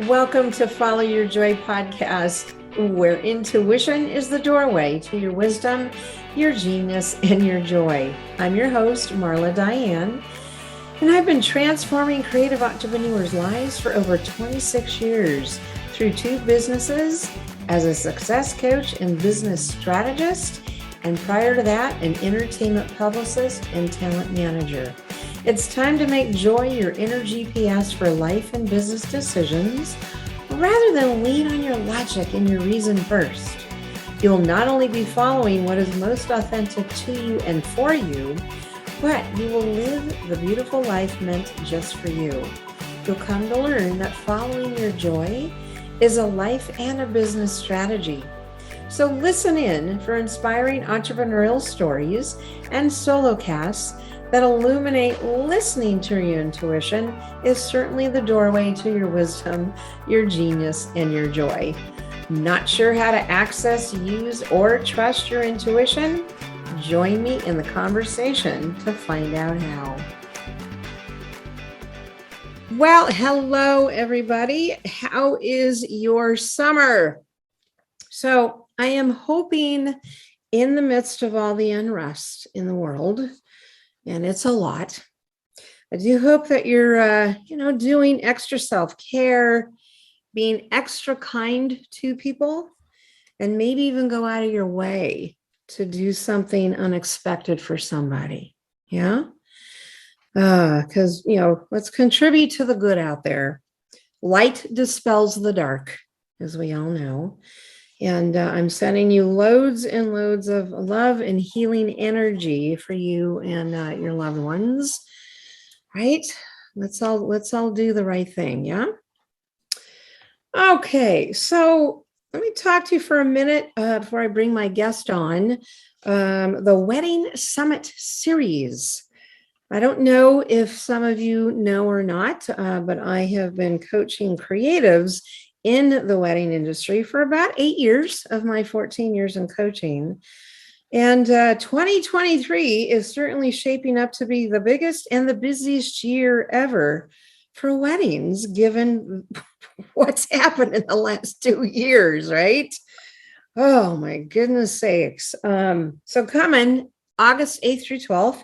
Welcome to Follow Your Joy podcast, where intuition is the doorway to your wisdom, your genius, and your joy. I'm your host, Marla Diane, and I've been transforming creative entrepreneurs' lives for over 26 years through two businesses as a success coach and business strategist, and prior to that, an entertainment publicist and talent manager. It's time to make joy your inner GPS for life and business decisions, rather than lean on your logic and your reason first. You'll not only be following what is most authentic to you and for you, but you will live the beautiful life meant just for you. You'll come to learn that following your joy is a life and a business strategy. So listen in for inspiring entrepreneurial stories and solo casts that illuminate listening to your intuition is certainly the doorway to your wisdom, your genius, and your joy. Not sure how to access, use, or trust your intuition? Join me in the conversation to find out how. Well, hello, everybody. How is your summer? So I am hoping in the midst of all the unrest in the world, and it's a lot, I do hope that you're, doing extra self-care, being extra kind to people, and maybe even go out of your way to do something unexpected for somebody. Yeah. Because, let's contribute to the good out there. Light dispels the dark, as we all know. And I'm sending you loads and loads of love and healing energy for you and your loved ones. Right? Let's all do the right thing. Yeah. Okay. So let me talk to you for a minute before I bring my guest on. The Wedding Summit series. I don't know if some of you know or not, but I have been coaching creatives in the wedding industry for about 8 years of my 14 years in coaching. And 2023 is certainly shaping up to be the biggest and the busiest year ever for weddings, given what's happened in the last 2 years, right? Oh, my goodness sakes. So coming August 8th through 12th,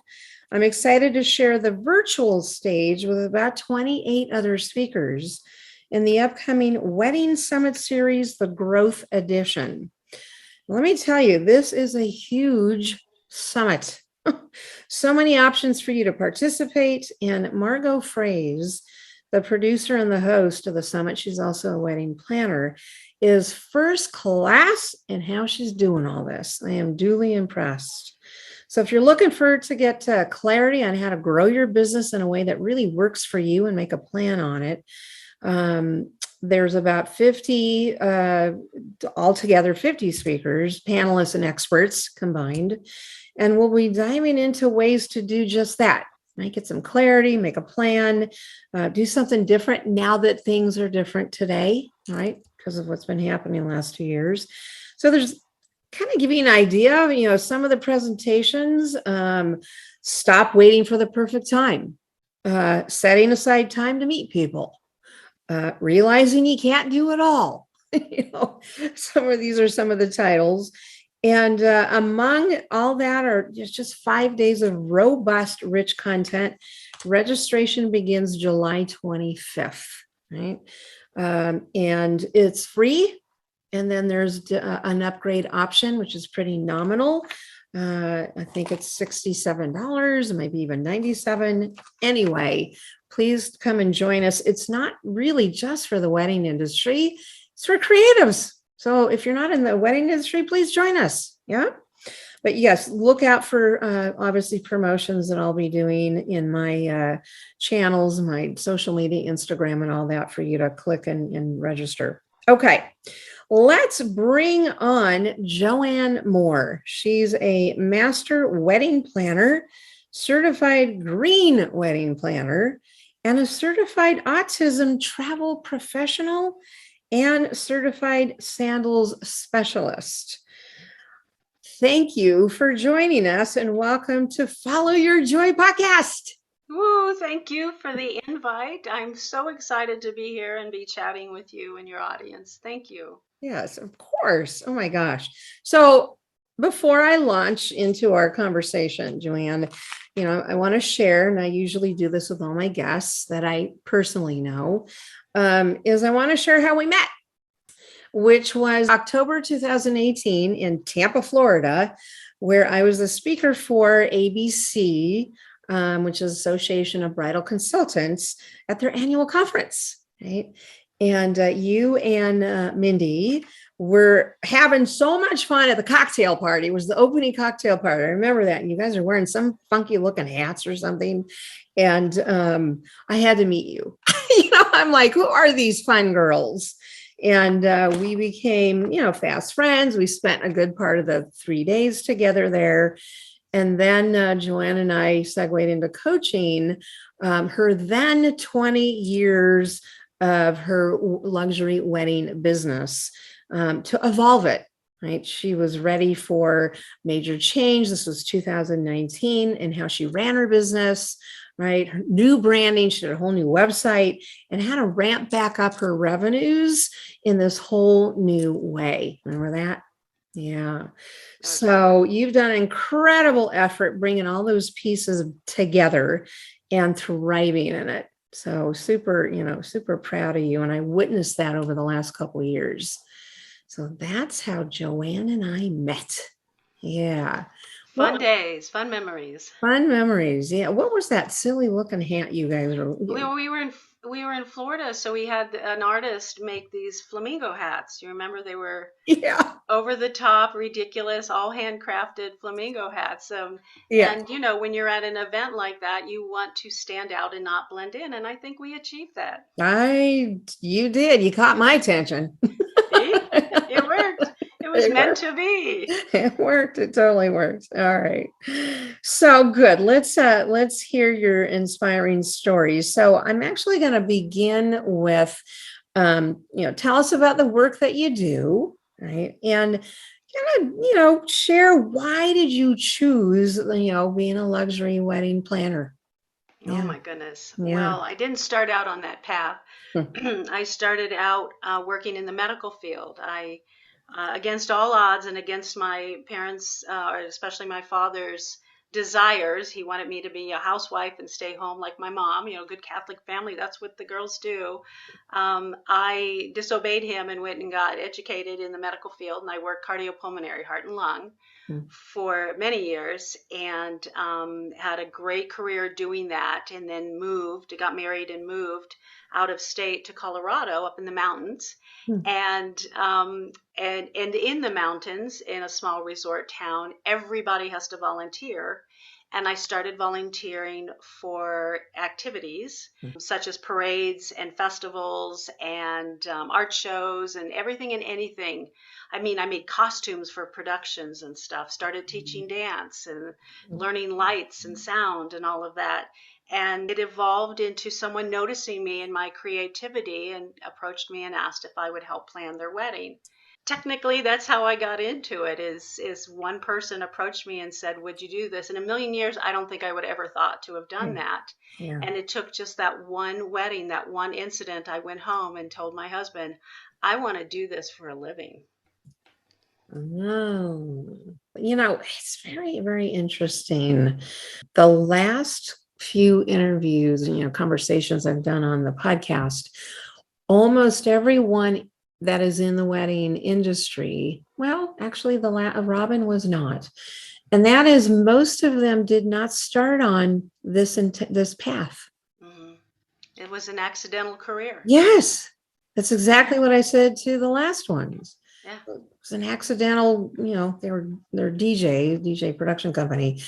I'm excited to share the virtual stage with about 28 other speakers in the upcoming Wedding Summit Series, the Growth Edition. Let me tell you, this is a huge summit. So many options for you to participate. And Margot Fraze, the producer and the host of the summit, she's also a wedding planner, is first class in how she's doing all this. I am duly impressed. So if you're looking to get clarity on how to grow your business in a way that really works for you and make a plan on it, there's about 50, altogether 50 speakers, panelists, and experts combined. And we'll be diving into ways to do just that. Get some clarity, make a plan, do something different now that things are different today, right? Because of what's been happening the last 2 years. So there's kind of give you an idea of, some of the presentations. Stop waiting for the perfect time, setting aside time to meet people, realizing you can't do it all. Some of these are some of the titles. And among all that are just 5 days of robust, rich content. Registration begins July 25th, right? And it's free. And then there's an upgrade option, which is pretty nominal. I think it's $67, maybe even $97. Anyway, please come and join us. It's not really just for the wedding industry. It's for creatives. So if you're not in the wedding industry, please join us. Yeah. But yes, look out for obviously promotions that I'll be doing in my channels, my social media, Instagram, and all that for you to click and register. Okay. Let's bring on JoAnn Moore. She's a master wedding planner, certified green wedding planner, and a certified autism travel professional and certified sandals specialist. Thank you for joining us and welcome to Follow Your Joy podcast. Woo, thank you for the invite. I'm so excited to be here and be chatting with you and your audience. Thank you. Yes, of course. Oh my gosh. So before I launch into our conversation, JoAnn, I want to share, and I usually do this with all my guests that I personally know, is I want to share how we met, which was October 2018 in Tampa, Florida, where I was the speaker for ABC, which is Association of Bridal Consultants, at their annual conference, right? And you and Mindy were having so much fun at the cocktail party. It was the opening cocktail party. I remember that. And you guys are wearing some funky looking hats or something. And I had to meet you. I'm like, who are these fun girls? And we became, fast friends. We spent a good part of the 3 days together there. And then JoAnn and I segued into coaching her then 20 years of her luxury wedding business to evolve it. Right. She was ready for major change. This was 2019 and how she ran her business, right? Her new branding. She had a whole new website and how to ramp back up her revenues in this whole new way. Remember that? Yeah. So you've done an incredible effort bringing all those pieces together and thriving in it. So super proud of you. And I witnessed that over the last couple of years. So that's how JoAnn and I met. Yeah. Fun What days, fun memories. fun memories. Yeah. What was that silly looking hat you guys were? We were in Florida, so we had an artist make these flamingo hats. You remember they were Yeah. over the top, ridiculous, all handcrafted flamingo hats. Yeah. And when you're at an event like that, you want to stand out and not blend in, and I think we achieved that. You did. You caught my attention. See? It worked. It was It meant worked. to be. It worked. It totally worked. All right. So good. Let's hear your inspiring stories. So I'm actually going to begin with tell us about the work that you do, right? And share why did you choose, being a luxury wedding planner? Oh Yeah. my goodness. Yeah. Well, I didn't start out on that path. Hmm. I started out working in the medical field. Against all odds and against my parents, or especially my father's desires, he wanted me to be a housewife and stay home like my mom. Good Catholic family. That's what the girls do. I disobeyed him and went and got educated in the medical field, and I worked cardiopulmonary, heart and lung, Hmm. for many years and had a great career doing that, and then got married and moved out of state to Colorado up in the mountains. Hmm. And in the mountains, in a small resort town, everybody has to volunteer. And I started volunteering for activities such as parades and festivals and art shows and everything and anything. I mean, I made costumes for productions and stuff, started teaching dance and learning lights and sound and all of that. And it evolved into someone noticing me and my creativity and approached me and asked if I would help plan their wedding. Technically, that's how I got into it. Is one person approached me and said, "Would you do this?" In a million years, I don't think I would ever thought to have done Yeah. that. Yeah. And it took just that one wedding, that one incident. I went home and told my husband, "I want to do this for a living." Oh, it's very, very interesting. The last few interviews, conversations I've done on the podcast, almost everyone that is in the wedding industry, well, actually, Robin was not. And that is most of them did not start on this path. Mhm. It was an accidental career. Yes, that's exactly what I said to the last ones. Yeah. It was an accidental, they're DJ production company,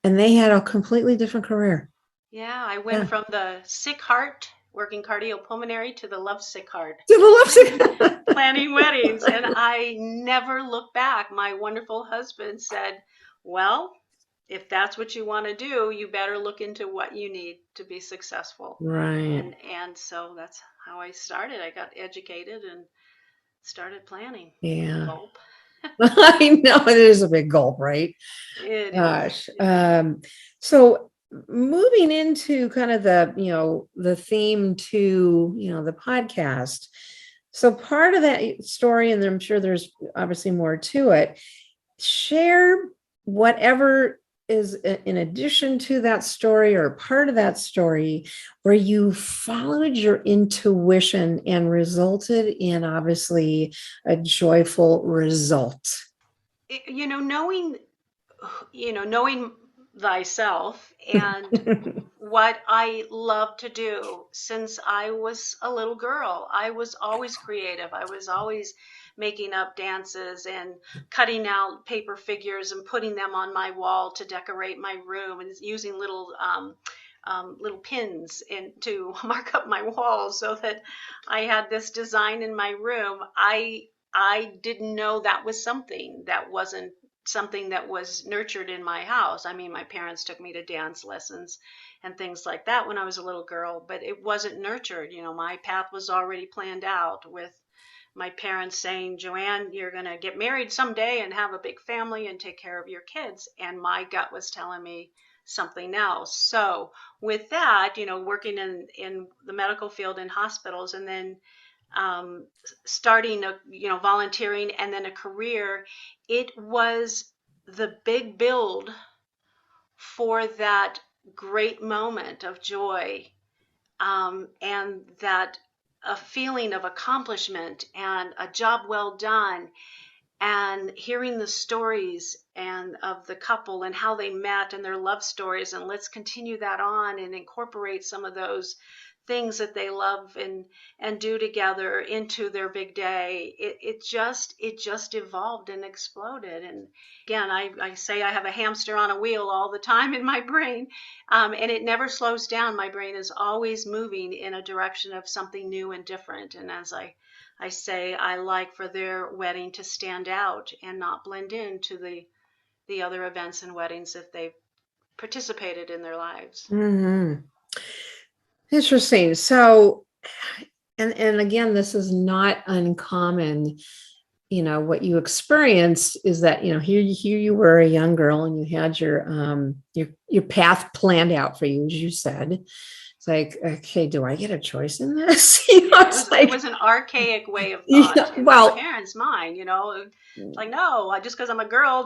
and they had a completely different career. Yeah, I went Yeah. from the sick heart working cardiopulmonary to the lovesick heart To the planning weddings, and I never looked back. My wonderful husband said, "Well, if that's what you want to do, you better look into what you need to be successful." Right. And so that's how I started. I got educated and started planning. Yeah. Gulp. I know it is a big gulp, right? It is. Gosh. It is. So moving into kind of the theme to, the podcast. So part of that story, and I'm sure there's obviously more to it, share whatever is in addition to that story or part of that story where you followed your intuition and resulted in obviously a joyful result. You know, knowing thyself and what I love to do since I was a little girl. I was always creative. I was always making up dances and cutting out paper figures and putting them on my wall to decorate my room, and using little pins to mark up my walls so that I had this design in my room. I didn't know that was something that wasn't something that was nurtured in my house. I mean, my parents took me to dance lessons and things like that when I was a little girl, but it wasn't nurtured. You know, my path was already planned out with my parents saying, JoAnn, you're going to get married someday and have a big family and take care of your kids. And my gut was telling me something else. So with that, working in the medical field in hospitals, and then starting volunteering, and then a career, it was the big build for that great moment of joy, and that a feeling of accomplishment and a job well done, and hearing the stories and of the couple and how they met and their love stories, and let's continue that on and incorporate some of those things that they love and do together into their big day. It just evolved and exploded. And again, I say I have a hamster on a wheel all the time in my brain, and it never slows down. My brain is always moving in a direction of something new and different. And as I say, I like for their wedding to stand out and not blend into the other events and weddings that they've participated in their lives. Mm-hmm. Interesting. So, and again, this is not uncommon. What you experienced is that, here you were a young girl and you had your path planned out for you, as you said. It's like, okay, do I get a choice in this? It was an archaic way of thought in my parents' mind, like, no, just because I'm a girl,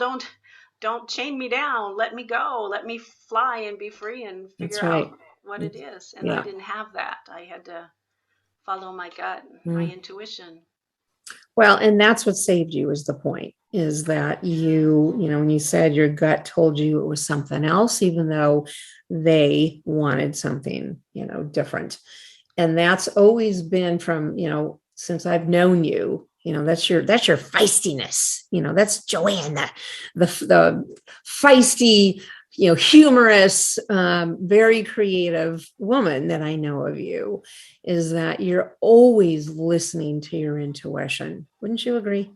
don't chain me down. Let me go. Let me fly and be free and figure out what it is. And I didn't have that. I had to follow my gut, my intuition. Well, and that's what saved you, is the point, is that when you said your gut told you it was something else, even though they wanted something, different. And that's always been from, since I've known you, that's your feistiness, that's JoAnn, that the feisty, humorous, very creative woman that I know of you, is that you're always listening to your intuition. Wouldn't you agree?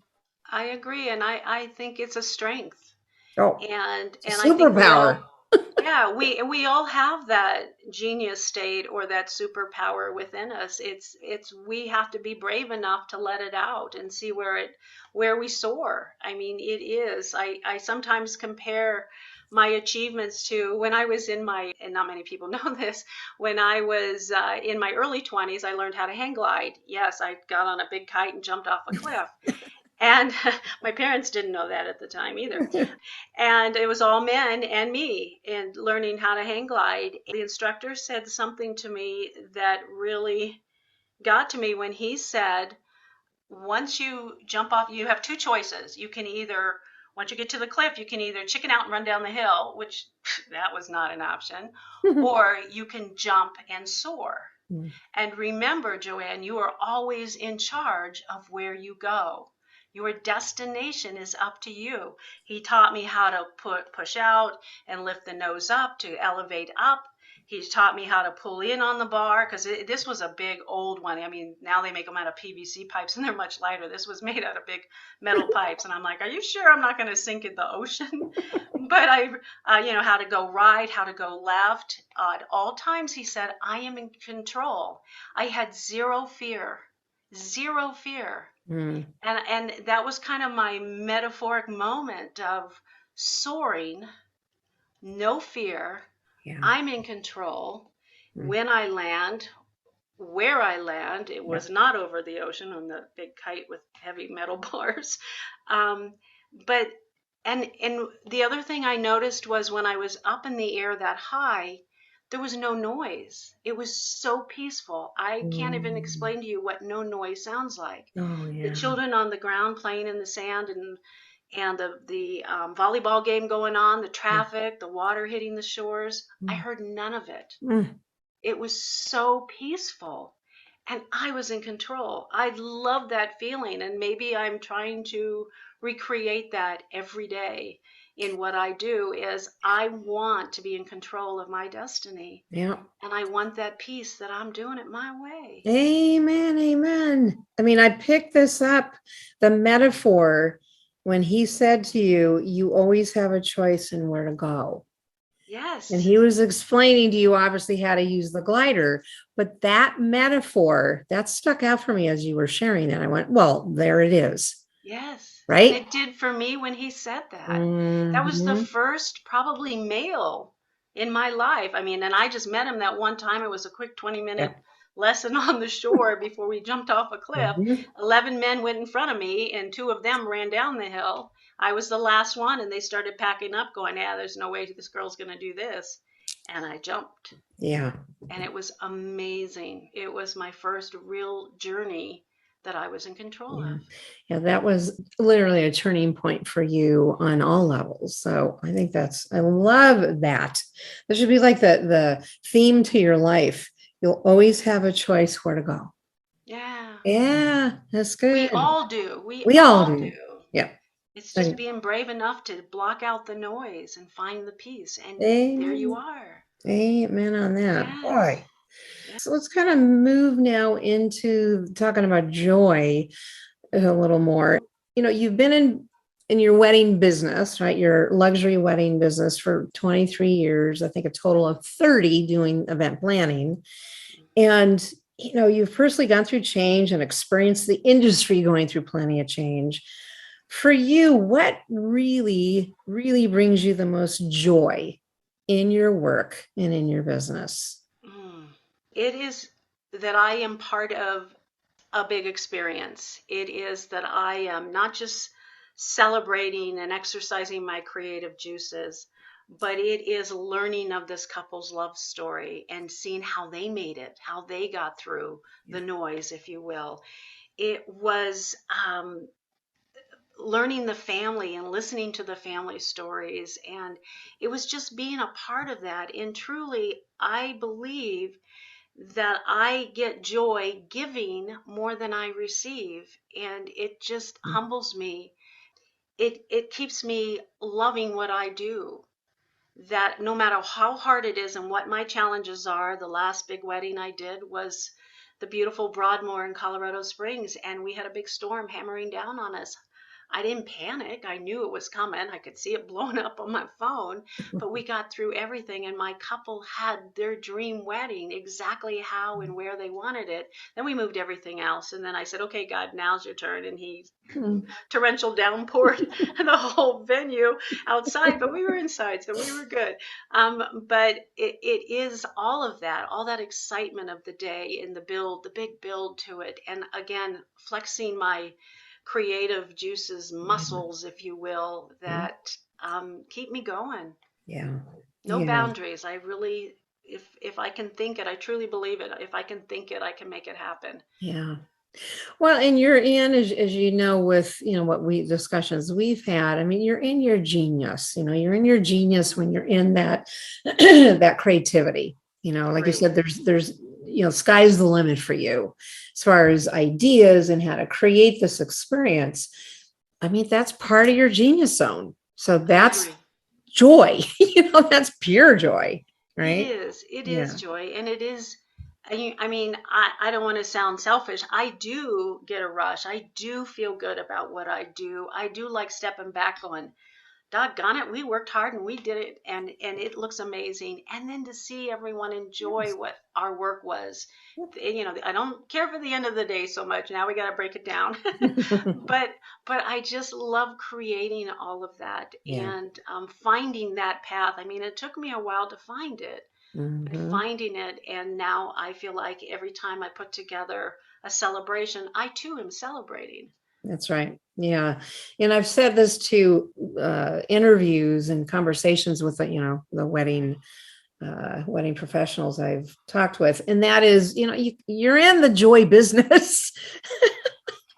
I agree, and I think it's a strength, Oh, and it's a I think we superpower. all, yeah, we all have that genius state or that superpower within us. It's we have to be brave enough to let it out and see where we soar. I mean, it is. I sometimes compare my achievements to when I was in my, and not many people know this, when I was in my early 20s, I learned how to hang glide. Yes, I got on a big kite and jumped off a cliff. And my parents didn't know that at the time either. And it was all men and me and learning how to hang glide. The instructor said something to me that really got to me when he said, once you jump off, you have two choices. You can either, once you get to the cliff, you can either chicken out and run down the hill, which that was not an option, or you can jump and soar. And remember, JoAnn, you are always in charge of where you go. Your destination is up to you. He taught me how to push out and lift the nose up to elevate up. He taught me how to pull in on the bar, because this was a big old one. I mean, now they make them out of PVC pipes and they're much lighter. This was made out of big metal pipes. And I'm like, are you sure I'm not going to sink in the ocean? But how to go right, how to go left. At all times, he said, I am in control. I had zero fear, zero fear. And that was kind of my metaphoric moment of soaring, no fear, Yeah. I'm in control. Mm. When I land, where I land, it Yeah. was not over the ocean on the big kite with heavy metal bars. Um, but and the other thing I noticed was when I was up in the air that high, there was no noise. It was so peaceful. I can't even Mm. explain to you what no noise sounds like. Oh, The yeah. children on the ground playing in the sand, and the volleyball game going on, the Mm. traffic, the water hitting the shores. I Mm. heard none of it. Mm. It was so peaceful, and I was in control. I love that feeling, and maybe I'm trying to recreate that every day in what I do. Is I want to be in control of my destiny, Yeah. and I want that peace that I'm doing it my way. Amen. Amen. I mean, I picked this up, the metaphor, when he said to you, you always have a choice in where to go. And Yes, he was explaining to you, obviously, how to use the glider. But that metaphor, that stuck out for me as you were sharing it. I went, well, there it is. yes. And Right? it did for me when he said that. That was the Hmm. first probably male in my life. I mean, and I just met him that one time. It was a quick 20-minute Yeah. lesson on the shore before we jumped off a cliff. Mhm. 11 men went in front of me, and two of them ran down the hill. I was the last one, and they started packing up, going, yeah, there's no way this girl's going to do this. And I jumped, Yeah. and it was amazing. It was my first real journey that I was in control Yeah. of. Yeah. That was literally a turning point for you on all levels. So I think I love that. That should be like the theme to your life. You'll always have a choice where to go. Yeah. Yeah, that's We good. all do. We We all all do. do. Yeah. It's just Okay. being brave enough to block out the noise and find the peace. And there you Amen. are. Amen on that. Yes. Boy. Yeah. So let's kind of move now into talking about joy a little more. You've been in your wedding business, right? Your luxury wedding business for 23 years, I think a total of 30 doing event planning. And you've personally gone through change and experienced the industry going through plenty of change. For you, what really, really brings you the most joy in your work and in your business? Mm. It is that I am part of a big experience. It is that I am not just celebrating and exercising my creative juices, but it is learning of this couple's love story and seeing how they made it, how they got through Yeah. the noise, if you will. It was learning the family and listening to the family stories. And it was just being a part of that. And truly, I believe that I get joy giving more than I receive. And it just humbles me. It keeps me loving what I do. That no matter how hard it is and what my challenges are, the last big wedding I did was the beautiful Broadmoor in Colorado Springs, and we had a big storm hammering down on us. I didn't panic. I knew it was coming. I could see it blowing up on my phone, but we got through everything, and my couple had their dream wedding exactly how and where they wanted it. Then we moved everything else, and then I said, okay, God, now's your turn. And he torrential downpour the whole venue outside, but we were inside, so we were good. But it is all that excitement of the day and the build, the big build to it. And again, flexing my creative juices, muscles, if you will, that keep me going. Yeah. No Yeah. boundaries. I really, if I can think it, I truly believe it. If I can think it, I can make it happen. Yeah. Well, and you're in, as you know, with, what discussions we've had, I mean, you're in your genius, you're in your genius when you're in that, that creativity, like you Agree. said, there's, sky's the limit for you as far as ideas and how to create this experience. I mean, that's part of your genius zone. So I that's agree. joy, that's pure joy, It right? is. It is Yeah. joy. And it is, I mean, I don't want to sound selfish. I do get a rush. I do feel good about what I do. I do like stepping back going, doggone it, we worked hard and we did it, and it looks amazing. And then to see everyone enjoy Yes. what our work was, Yep. I don't care for the end of the day so much. Now we got to break it down. but but I just love creating all of that Yeah. and finding that path. I mean, it took me a while to find it, but Hmm. finding it, and now I feel like every time I put together a celebration, I too am celebrating. That's right. Yeah. And I've said this to interviews and conversations with the wedding professionals I've talked with. And that is, you're in the joy business.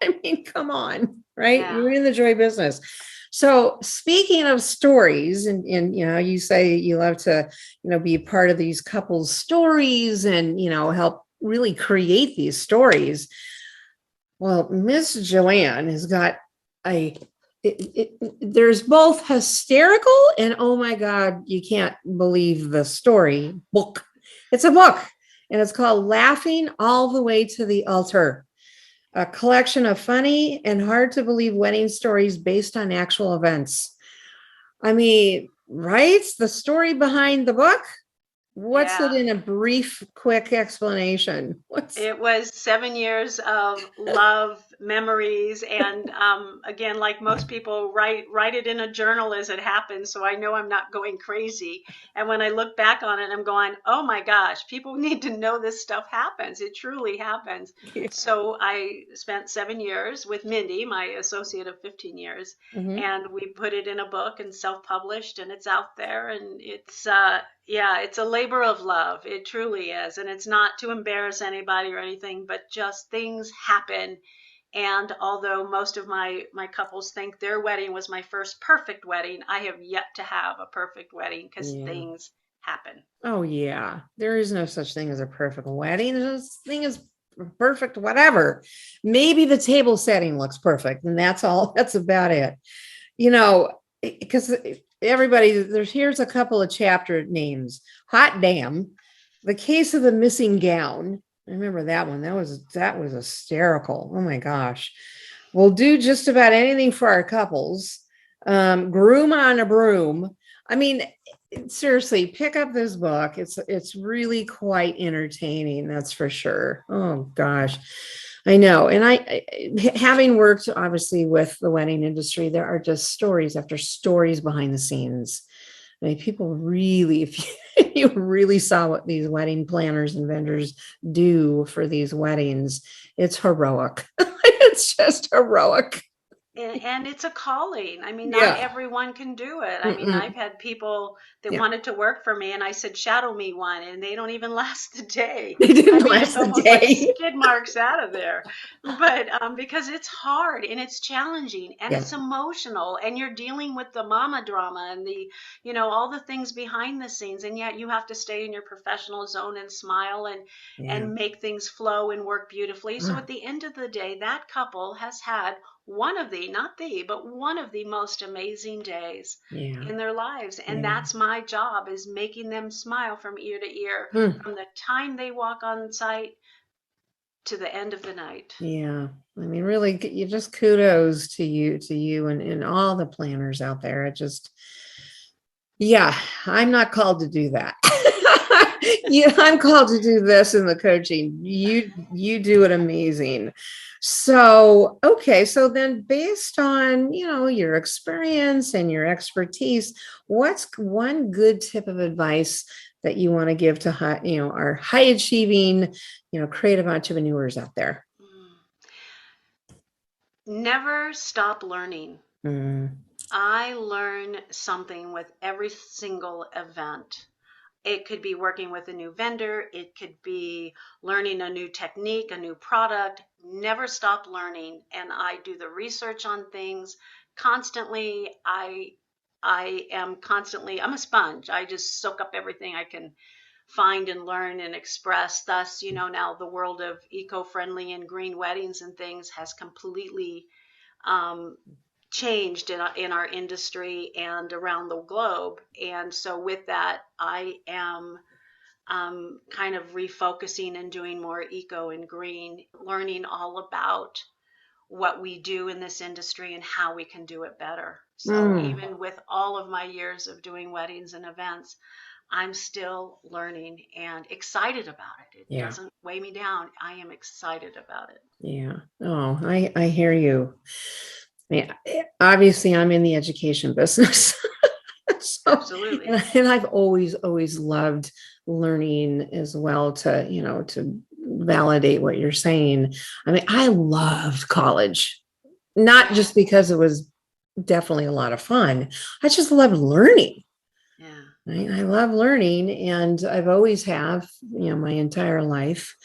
I mean, come on, right? Yeah. You're in the joy business. So speaking of stories, and you say you love to, be a part of these couples' stories and, help really create these stories. Well, Miss JoAnn has got a there's both hysterical and oh my God, you can't believe the story book. It's a book and it's called Laughing All the Way to the Altar, a collection of funny and hard to believe wedding stories based on actual events. I mean, right? The story behind the book. What's it Yeah. in a brief, quick explanation? What's It was 7 years of love, memories, and again, like most people, write it in a journal as it happens, so I know I'm not going crazy. And when I look back on it, I'm going, "Oh my gosh, people need to know this stuff happens. It truly happens." So I spent 7 years with Mindy, my associate of 15 years, Mhm. and we put it in a book and self-published, and it's out there, and it's yeah, it's a labor of love. It truly is. And it's not to embarrass anybody or anything, but just things happen. And although most of my couples think their wedding was my first perfect wedding, I have yet to have a perfect wedding because Yeah. things happen. Oh yeah. There is no such thing as a perfect wedding. There's no such thing as perfect whatever. Maybe the table setting looks perfect and that's all. That's about it. Because everybody here's a couple of chapter names. Hot damn. The Case of the Missing Gown. I remember that one. That was hysterical. Oh my gosh. We'll do just about anything for our couples. Groom on a broom. I mean, seriously, pick up this book. It's really quite entertaining, that's for sure. Oh gosh. I know. And having worked obviously with the wedding industry, there are just stories after stories behind the scenes. I mean, people really, if you really saw what these wedding planners and vendors do for these weddings, it's heroic. It's just heroic. And it's a calling. I mean, not Yeah. everyone can do it. I mean, Mm-mm. I've had people that Yeah. wanted to work for me, and I said, shadow me one, and they don't even last the day. They I didn't mean, it's last the almost like day. skid marks out of there. But because it's hard and it's challenging and Yeah. it's emotional, and you're dealing with the mama drama and all the things behind the scenes, and yet you have to stay in your professional zone and smile Yeah. and make things flow and work beautifully. So at the end of the day, that couple has had one of the, not the, but one of the most amazing days Yeah. in their lives. And Yeah. that's my job, is making them smile from ear to ear Mm. from the time they walk on site to the end of the night. Yeah. I mean, really, you just kudos to you and all the planners out there. It just, yeah, I'm not called to do that. Yeah, I'm called to do this in the coaching. You do it amazing. So, okay, so then based on, your experience and your expertise, what's one good tip of advice that you want to give to our high achieving, creative entrepreneurs out there? Never stop learning. Mm, I learn something with every single event. It could be working with a new vendor. It could be learning a new technique, a new product. Never stop learning. And I do the research on things constantly. I am constantly, I'm a sponge. I just soak up everything I can find and learn and express. Thus, now the world of eco-friendly and green weddings and things has completely um, changed in our industry and around the globe. And so, with that, I am kind of refocusing and doing more eco and green, learning all about what we do in this industry and how we can do it better. So even with all of my years of doing weddings and events, I'm still learning and excited about it. It doesn't weigh me down. I am excited about it. Yeah. Oh, I hear you. Yeah. Obviously, I'm in the education business. So, Absolutely. and I've always loved learning as well to validate what you're saying. I mean, I loved college, not just because it was definitely a lot of fun. I just loved learning. Yeah. Right? I love learning, and I've always have, my entire life,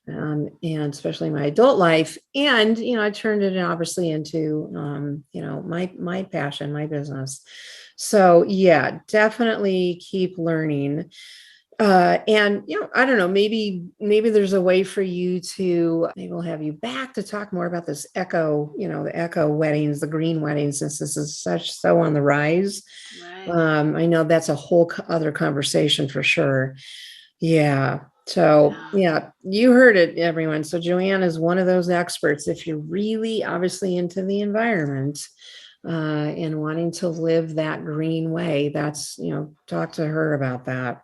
and especially my adult life. And I turned it obviously into, my passion, my business. So yeah, definitely keep learning. And I don't know, maybe there's a way for you to, maybe we'll have you back to talk more about this the echo weddings, the green weddings, since this is so on the rise. Right. I know that's a whole other conversation for sure. Yeah. So yeah, you heard it, everyone. So JoAnn is one of those experts. If you're really obviously into the environment, and wanting to live that green way, that's, talk to her about that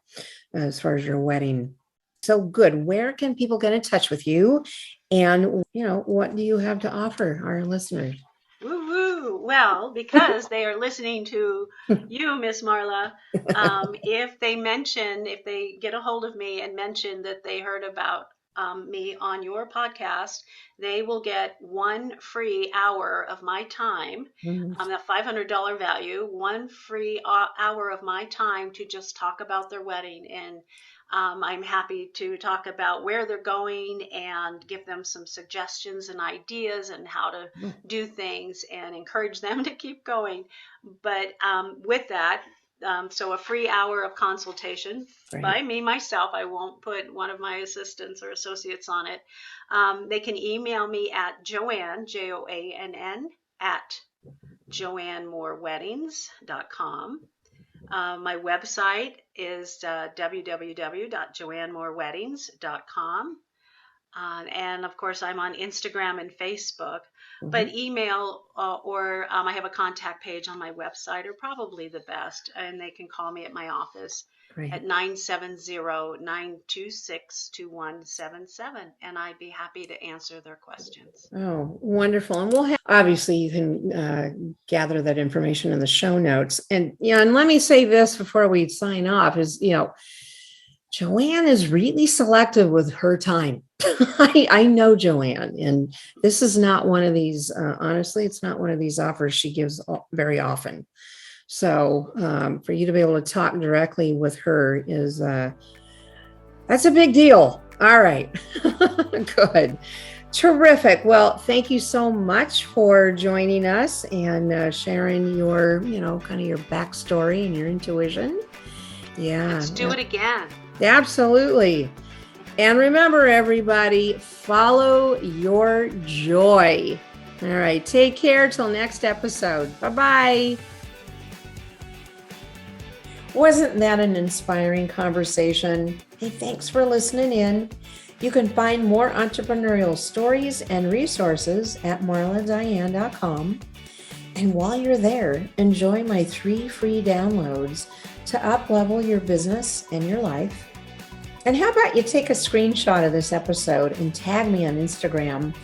as far as your wedding. So good. Where can people get in touch with you? And, what do you have to offer our listeners? Woo woo. Well, because they are listening to you, Miss Marla, if they get a hold of me and mention that they heard about me on your podcast, they will get 1 free hour of my time, the $500 value, 1 free hour of my time to just talk about their wedding. And I'm happy to talk about where they're going and give them some suggestions and ideas and how to do things and encourage them to keep going. But with that, so a free hour of consultation by me, myself. I won't put one of my assistants or associates on it. They can email me at JoAnn, JoAnn, at JoAnnMooreWeddings.com. My website is www.joannmoreweddings.com. And of course, I'm on Instagram and Facebook, but email or I have a contact page on my website are probably the best. And they can call me at my office at 970-926-2177. And I'd be happy to answer their questions. Oh, wonderful. And we'll have, obviously you can gather that information in the show notes. And, and let me say this before we sign off is, JoAnn is really selective with her time. I know JoAnn, and this is not one of these, honestly, it's not one of these offers she gives very often. So for you to be able to talk directly with her is, that's a big deal. All right. Good. Terrific. Well, thank you so much for joining us and sharing your, kind of your backstory and your intuition. Yeah. Let's do it again. Absolutely. And remember, everybody, follow your joy. All right. Take care till next episode. Bye-bye. Wasn't that an inspiring conversation? Hey, thanks for listening in. You can find more entrepreneurial stories and resources at marladiane.com. And while you're there, enjoy my 3 free downloads to up-level your business and your life. And how about you take a screenshot of this episode and tag me on Instagram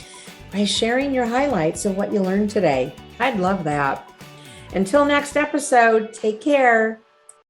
by sharing your highlights of what you learned today. I'd love that. Until next episode, take care.